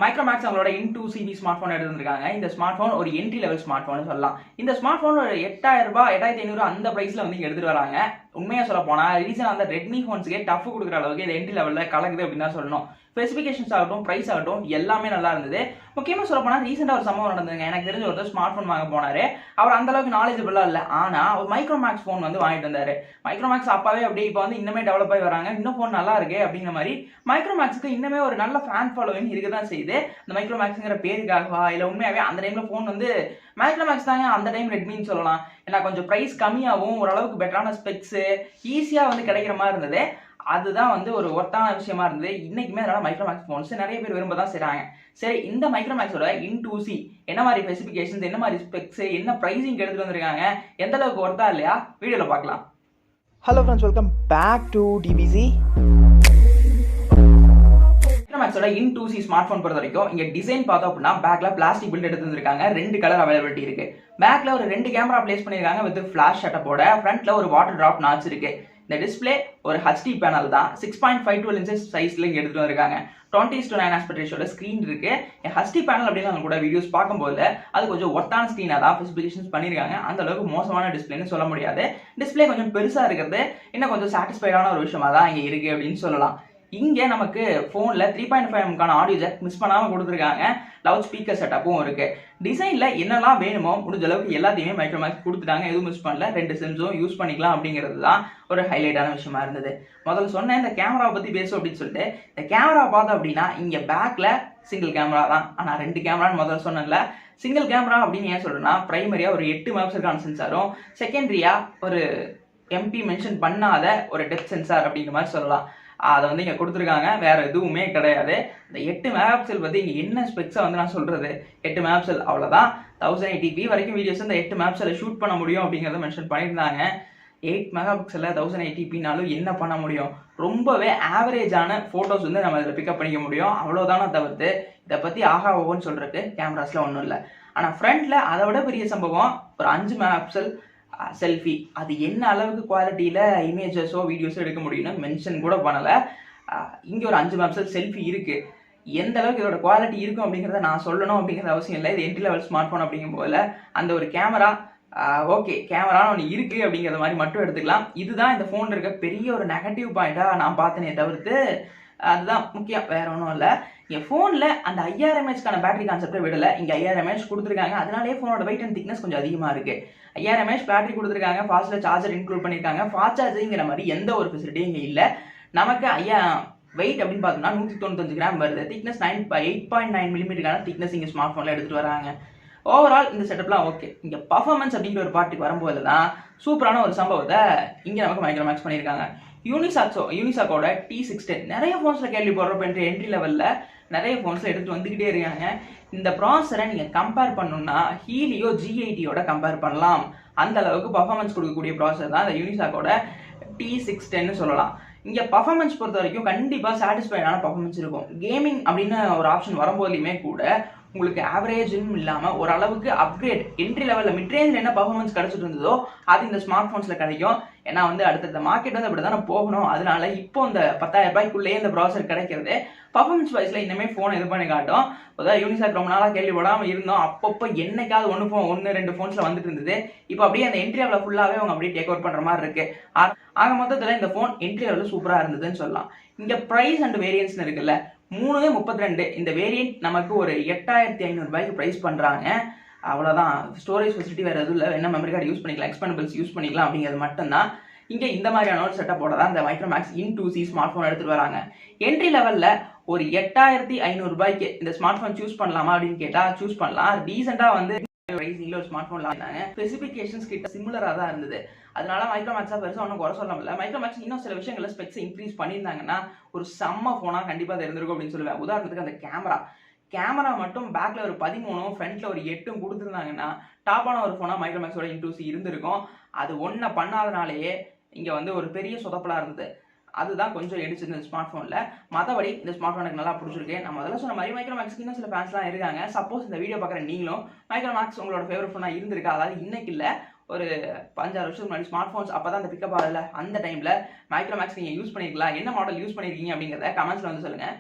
Micromax அவங்களோட in2CB smart phone எடுத்துருக்காங்க. இந்த ஸ்மார்ட் போன் ஒரு என்ட்ரி லெவல் ஸ்மார்ட் போன் சொல்லலாம். இந்த ஸ்மார்ட் போன் ஒரு 8000 ரூபாய் 8500 அந்த பிரைஸ்ல வந்து எடுத்துட்டு வராங்க. உண்மையா சொல்ல போனா ரீசன் அந்த ரெட்மி போன்ஸ்க்கே டஃப் கொடுக்குற அளவுக்கு இது என்ட்ரி லெவல்ல கலக்குது அப்படின்னு தான் சொல்லணும். ஸ்பெசிஃபிகேஷன்ஸ் ஆகட்டும், பிரைஸ் ஆகட்டும் எல்லாமே நல்லா இருந்தது. முக்கியமா சொல்ல போனா ரீசெண்டா ஒரு சம்பவம் நடந்ததுங்க. எனக்கு தெரிஞ்ச ஒருத்தர் ஸ்மார்ட் போன் வாங்க போனாரு. அவர் அந்த அளவுக்கு நாலேஜபிளா இல்ல. ஆனா ஒரு மைக்ரோமேக்ஸ் போன் வந்து வாங்கிட்டு வந்தாரு. மைக்ரோமேக்ஸ் அப்பாவே அப்படி இப்போ வந்து இன்னுமே டெவலப் ஆகி வராங்க. இன்னும் போன் நல்லா இருக்கு அப்படிங்கிற மாதிரி மைக்ரோமேக்ஸ்க்கு இன்னுமே ஒரு நல்ல ஃபேன் ஃபாலோவிங் இருக்குதான் செய்யுது. அந்த மைக்ரோமேக்ஸ்ங்கிற பேருக்காகவா இல்ல உண்மையாவே அந்த டைம்ல போன் வந்து மைக்ரோமேக்ஸ் தாங்க அந்த டைம் ரெட்மின்னு சொல்லலாம். ஏன்னா கொஞ்சம் பிரைஸ் கம்மியாகவும் ஓரளவுக்கு பெட்டரான ஸ்பெக்ஸ் ஈஸியா வந்து கிடைக்கிற மாதிரி இருந்தது. அதுதான் வந்து ஒரு ஒர்த்தான விஷயமா இருந்தது. இன்னைக்குமே அதனால மைக்ரோமேக்ஸ் போன்ஸ் நிறைய பேர் விரும்ப தான் செய்றாங்க. சரி, இந்த மைக்ரோமேக்ஸோட in2C என்ன மாதிரி ஸ்பெசிஃபிகேஷன்ஸ், என்ன மாதிரி ஸ்பெக்ஸ், என்ன பிரைசிங் எடுத்துட்டு வந்திருக்காங்க, எந்த அளவுக்கு ஒர்த்தா இல்லையா வீடியோல பார்க்கலாம். Hello friends, welcome back to TPC. மைக்ரோமேக்ஸோட in2C ஸ்மார்ட் போன் பொறுத்த வரைக்கும் இங்க டிசைன் பார்த்தோம் அப்படின்னா பேக்ல பிளாஸ்டிக் பில்ட் எடுத்து வந்திருக்காங்க. 2 கலர் அவைலபிலிட்டி இருக்கு. பேக்ல ஒரு 2 கேமரா பிளேஸ் பண்ணிருக்காங்க வித் ஃபிளாஷ் ஷட்டப்போட. ஃப்ரண்ட்ல ஒரு வாட்டர் டிராப் நாட்ச் இருக்கு. இந்த டிஸ்பிளே ஒரு HD பேனல் தான். 6.52 இன்ச்சஸ் சைஸ்ல இங்க எடுத்துட்டு வந்திருக்காங்க. 20:9 ஆஸ்பெக்ட் ரேஷியோட ஸ்கிரீன் இருக்கு. HD பேனல் அப்படின்னு கூட வீடியோஸ் பார்க்கும்போது அது கொஞ்சம் ஒர்த்தான ஸ்கிரீனா தான் ஸ்பெசிஃபிகேஷன்ஸ் பண்ணிருக்காங்க. அந்த அளவுக்கு மோசமான டிஸ்பிளேன்னு சொல்ல முடியாது. டிஸ்பிளே கொஞ்சம் பெருசா இருக்கிறது இன்னும் கொஞ்சம் சாட்டிஸ்ஃபைடான ஒரு விஷயமா தான் இங்க இருக்கு அப்படின்னு சொல்லலாம். இங்கே நமக்கு ஃபோனில் 3.5mm ஆடியோ ஜாக் மிஸ் பண்ணாமல் கொடுத்துருக்காங்க. லவுட் ஸ்பீக்கர் செட்டப்பும் இருக்கு. டிசைனில் என்னெல்லாம் வேணுமோ முடிஞ்ச அளவுக்கு எல்லாத்தையுமே மைக்ரோமேக்ஸ் கொடுத்துட்டாங்க. எதுவும் மிஸ் பண்ணல. 2 சென்ஸும் யூஸ் பண்ணிக்கலாம் அப்படிங்கிறது தான் ஒரு ஹைலைட்டான விஷயமா இருந்தது. முதல்ல சொன்னேன் இந்த கேமராவை பற்றி பேசும் அப்படின்னு சொல்லிட்டு. இந்த கேமரா பார்த்தோம் அப்படின்னா இங்கே பேக்கில் சிங்கிள் கேமரா தான். ஆனால் 2 கேமரான்னு முதல்ல சொன்னேன்ல. சிங்கிள் கேமரா அப்படின்னு ஏன் சொல்கிறேன்னா பிரைமரியாக ஒரு 8 மெகாபிக்சலுக்கான சென்சாரும் செகண்டரியாக ஒரு MP மென்ஷன் பண்ணாத ஒரு டெப்த் சென்சார் அப்படிங்கிற மாதிரி சொல்லலாம். அதை வந்து இங்கே கொடுத்துருக்காங்க. வேற எதுவுமே கிடையாது. இந்த 8 மெகாபிக்சல் பற்றி இங்கே என்ன ஸ்பெக்ஸை வந்து நான் சொல்கிறது, 8 மெகாபிக்சல் அவ்வளோதான். 1080p வரைக்கும் வீடியோஸ் இந்த 8 மெகாபிக்சலை ஷூட் பண்ண முடியும் அப்படிங்கிறத மென்ஷன் பண்ணியிருந்தாங்க. 8 மெகாபிக்சலில் 1080pனாலும் என்ன பண்ண முடியும்? ரொம்பவே ஆவரேஜான ஃபோட்டோஸ் வந்து நம்ம இதில் பிக்கப் பண்ணிக்க முடியும். அவ்வளோதானே தவிர்த்து இதை பற்றி ஆகா ஓன்னு சொல்கிறதுக்கு கேமராஸில் ஒன்றும் இல்லை. ஆனால் ஃப்ரண்ட்டில் அதை விட பெரிய சம்பவம் ஒரு 5 மெகாபிக்சல் செல்ஃபி. அது என்ன அளவுக்கு குவாலிட்டியில் இமேஜஸோ வீடியோஸோ எடுக்க முடியும்னு மென்ஷன் கூட பண்ணலை. இங்கே ஒரு 5 மெகாபிக்சல் செல்ஃபி இருக்குது. எந்த அளவுக்கு இதோட குவாலிட்டி இருக்கும் அப்படிங்கிறத நான் சொல்லணும் அப்படிங்கிறது அவசியம் இல்லை. இது என்ட்ரி லெவல் ஸ்மார்ட் ஃபோன் அப்படிங்கும் போல அந்த ஒரு கேமரா ஓகே கேமரான்னு ஒன்று இருக்குது அப்படிங்கிற மாதிரி மட்டும் எடுத்துக்கலாம். இதுதான் இந்த ஃபோன் இருக்க பெரிய ஒரு நெகட்டிவ் பாயிண்ட்டாக நான் பார்த்தேனே தவிர்த்து அதுதான் முக்கியம், வேற ஒன்றும் இல்லை. என் ஃபோனில் அந்த 5000 mAhக்கான பேட்டரி கான்செப்டை விடலை. இங்கே 5000 mAh கொடுத்துருக்காங்க. அதனாலே ஃபோனோட வெயிட் அண்ட் திக்னஸ் கொஞ்சம் அதிகமாக இருக்குது. 5000 mAh பேட்டரி கொடுத்துருக்காங்க. ஃபாஸ்ட்டில் சார்ஜர் இன்க்ளூட் பண்ணியிருக்காங்க. ஃபாஸ்ட் சார்ஜிங்கிற மாதிரி எந்த ஒரு ஃபெசிலிட்டியும் இங்கே இல்லை. நமக்கு வெயிட் அப்படின்னு பார்த்தோம்னா 195 கிராம் வருது. திக்னஸ் 8.9 மில்லிமீட்டருக்கான திக்னஸ் இங்கே ஸ்மார்ட் ஃபோனில் எடுத்துகிட்டு வராங்க. ஓவரால் இந்த செட்டப்லாம் ஓகே. இங்கே பர்ஃபார்மன்ஸ் அப்படிங்கிற ஒரு பார்ட்டுக்கு வரும்போது தான் சூப்பரான ஒரு சம்பவத்தை இங்கே நமக்கு மைக்ரோமேக்ஸ் பண்ணியிருக்காங்க. யூனிசாக்கோட t610 நிறைய ஃபோன்ஸில் கேள்விப்படுறப்ப என்ட்ரி லெவலில் நிறைய ஃபோன்ஸில் எடுத்துகிட்டு வந்துக்கிட்டே இருக்காங்க. இந்த ப்ராசரை நீங்கள் கம்பேர் பண்ணணும்னா ஹீலியோ G80யோட கம்பேர் பண்ணலாம். அந்த அளவுக்கு பர்ஃபார்மன்ஸ் கொடுக்கக்கூடிய ப்ராசர் தான் இந்த யூனிசாக்கோட t610 சொல்லலாம். இங்கே பர்ஃபார்மன்ஸ் பொறுத்த வரைக்கும் கண்டிப்பாக சாட்டிஸ்ஃபைடான பர்ஃபார்மன்ஸ் இருக்கும். கேமிங் அப்படின்னு ஒரு ஆப்ஷன் வரும்போதுலையுமே கூட உங்களுக்கு ஆவரேஜும் இல்லாமல் ஓரளவுக்கு அப்கிரேட் என்ட்ரி லெவலில் மிட்ரேஞ்சில் என்ன பர்ஃபார்மன்ஸ் கிடைச்சிட்டு இருந்ததோ அது இந்த ஸ்மார்ட் ஃபோன்ஸில் கிடைக்கும். ஏன்னா வந்து அடுத்த மார்க்கெட் வந்து அப்படி தானே போகணும். அதனால இப்போ இந்த 10,000 ரூபாய்க்குள்ளேயே இந்த ப்ராசர் கிடைக்கிறது பர்ஃபார்மன்ஸ் வைஸில் இன்னுமே ஃபோன் இது பண்ணி காட்டும். அதாவது யூனிசாக் ரொம்ப நாளாக கேள்விப்படாமல் இருந்தோம். அப்பப்போ என்னைக்காவது 1-2 ஃபோன்ஸில் வந்துட்டு இருந்தது. இப்போ அப்படியே அந்த என்ட்ரி லெவலில் ஃபுல்லாகவே அவங்க அப்படியே டேக் அவுட் பண்ணுற மாதிரி இருக்கு. ஆக மொத்தத்தில் இந்த ஃபோன் என்ட்ரி லெவலில் சூப்பராக இருந்ததுன்னு சொல்லலாம். இந்த ப்ரைஸ் அண்ட் வேரியன்ஸ்னு இருக்குல்ல, 332 இந்த வேரியன்ட் நமக்கு ஒரு 8500 ரூபாய்க்கு ப்ரைஸ் பண்ணுறாங்க. அவ்வளோதான். ஸ்டோரேஜ் ஃபெசிலிட்டி வேறு எதுவும் இல்லை. என்ன மெமரி கார்டு யூஸ் பண்ணிக்கலாம், எக்ஸ்பெண்டபிள்ஸ் யூஸ் பண்ணிக்கலாம் அப்படிங்கிறது மட்டும்தான். இங்கே இந்த மாதிரியான ஒரு செட்டப்போட தான் இந்த மைக்ரோமேக்ஸ் in2C ஸ்மார்ட் ஃபோன் எடுத்துகிட்டு வராங்க. என்ட்ரி லெவலில் ஒரு 8500 ரூபாய்க்கு இந்த ஸ்மார்ட் ஃபோன் சூஸ் பண்ணலாமா அப்படின்னு கேட்டால் சூஸ் பண்ணலாம். ரீசெண்டாக வந்து ப்ரைஸிங்கில் ஒரு ஸ்மார்ட் ஃபோன் இருந்தாங்க. ஸ்பெசிஃபிகேஷன்ஸ் கிட்ட சிமிலராக தான் இருந்தது. அதனால மைக்ரோமேக்ஸாக பெருசாக ஒன்றும் குறை சொல்ல முடியல. மைக்ரோமேக்ஸ் இன்னும் சில விஷயங்களில் ஸ்பெக்ஸ் இன்க்ரீஸ் பண்ணியிருந்தாங்கன்னா ஒரு செம்ம ஃபோனாக கண்டிப்பாக இருந்திருக்கும் அப்படின்னு சொல்லுவேன். உதாரணத்துக்கு அந்த கேமரா மட்டும் பேக்கில் ஒரு 13 ஃப்ரண்ட்டில் ஒரு 8 கொடுத்துருந்தாங்கன்னா டாப்பான ஒரு ஃபோனாக மைக்ரோமேக்ஸோட in2C இருந்திருக்கும். அது ஒன்றை பண்ணாதனாலேயே இங்கே வந்து ஒரு பெரிய சொதப்பலாக இருந்தது. அதுதான் கொஞ்சம் எடுத்துருந்த ஸ்மார்ட் ஃபோனில். மற்றபடி இந்த ஸ்மார்ட் ஃபோன் எனக்கு நல்லா பிடிச்சிருக்கு. நான் முதல்ல சொன்ன மாதிரி மைக்ரோமேக்ஸ்க்கு இன்னும் சில ஃபேன்ஸ்லாம் இருக்காங்க. சப்போஸ் இந்த வீடியோ பார்க்குற நீங்களும் மைக்ரோமேக்ஸ் உங்களோட ஃபேவரட் ஃபோனாக இருந்திருக்கா, அதாவது இன்னைக்கு இல்லை ஒரு 5-6 வருஷத்துக்கு முன்னாடி ஸ்மார்ட் ஃபோன்ஸ் அப்போ தான் அந்த பிக்கப் ஆகல, அந்த டைமில் மைக்ரோமேக்ஸ் நீங்கள் யூஸ் பண்ணியிருக்கலாம், என்ன மாடல் யூஸ் பண்ணியிருக்கீங்க அப்படிங்கிறத கமெண்ட்ஸில் வந்து சொல்லுங்கள்.